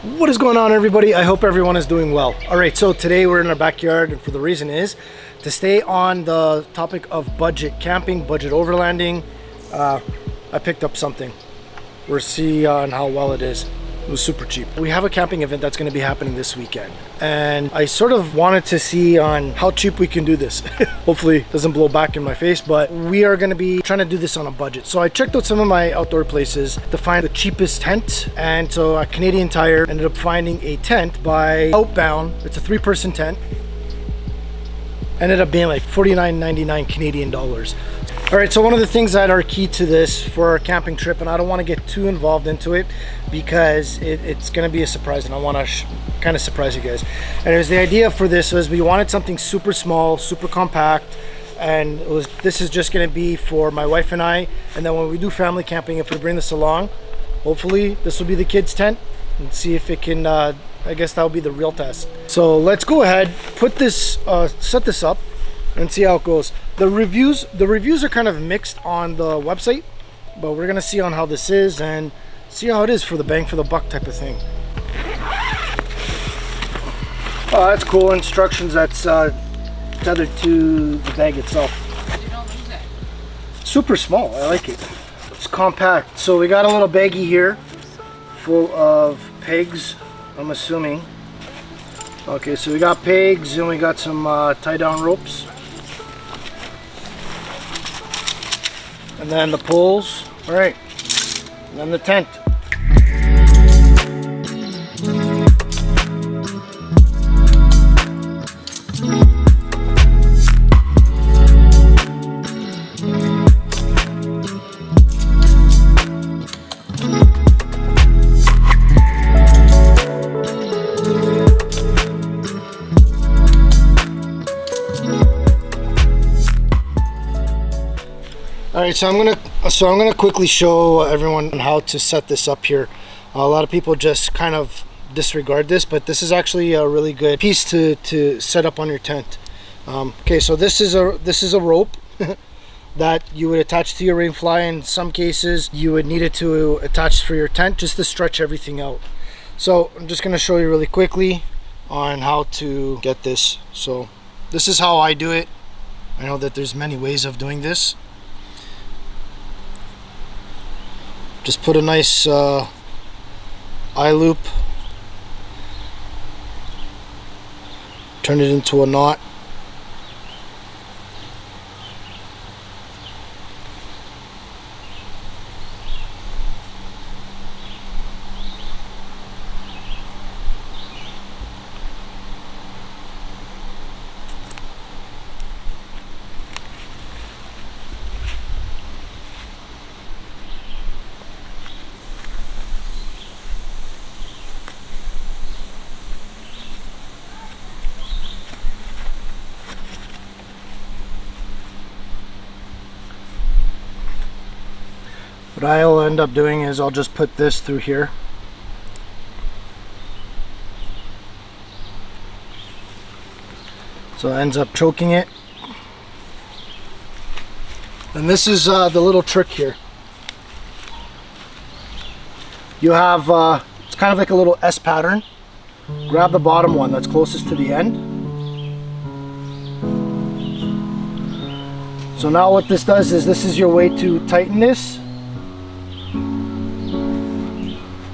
What is going on, everybody? I hope everyone is doing well. All right, so today we're in our backyard, and for the reason is to stay on the topic of budget camping, budget overlanding. I picked up something. We'll see on how well it is. It was super cheap. We have a camping event that's going to be happening this weekend, and I sort of wanted to see on how cheap we can do this. Hopefully it doesn't blow back in my face, but we are going to be trying to do this on a budget. So I checked out some of my outdoor places to find the cheapest tent, and so at Canadian Tire ended up finding a tent by OutBound. It's a 3-person tent. Ended up being like $49.99 Canadian dollars. All right, so one of the things that are key to this for our camping trip, and I don't want to get too involved into it because it's going to be a surprise, and I want to kind of surprise you guys. And it was the idea for this was we wanted something super small, super compact, and this is just going to be for my wife and I. And then when we do family camping, if we bring this along, hopefully this will be the kids' tent, and see if it can. I guess that'll be the real test. So let's go ahead, put this, set this up, and see how it goes. The reviews are kind of mixed on the website, but we're gonna see on how this is and see how it is for the bang for the buck type of thing. Oh, that's cool. Instructions that's tethered to the bag itself. Super small. I like it. It's compact. So we got a little baggie here full of pegs, I'm assuming. Okay, so we got pegs and we got some tie down ropes. And then the poles. All right, and then the tent. All right, so I'm gonna quickly show everyone how to set this up here. A lot of people just kind of disregard this, but this is actually a really good piece to set up on your tent. Okay, so this is a rope that you would attach to your rainfly. In some cases, you would need it to attach for your tent just to stretch everything out. So I'm just gonna show you really quickly on how to get this. So this is how I do it. I know that there's many ways of doing this. Just put a nice eye loop, turn it into a knot. What I'll end up doing is I'll just put this through here. So it ends up choking it. And this is the little trick here. You have, it's kind of like a little S pattern. Grab the bottom one that's closest to the end. So now what this does is this is your way to tighten this,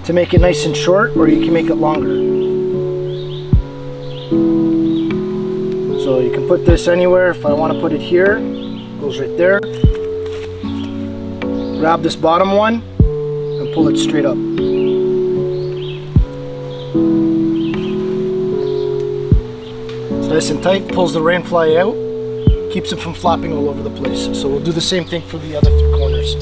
to make it nice and short, or you can make it longer. So you can put this anywhere. If I want to put it here, it goes right there. Grab this bottom one and pull it straight up. It's nice and tight, pulls the rainfly out, keeps it from flapping all over the place. So we'll do the same thing for the other 3 corners.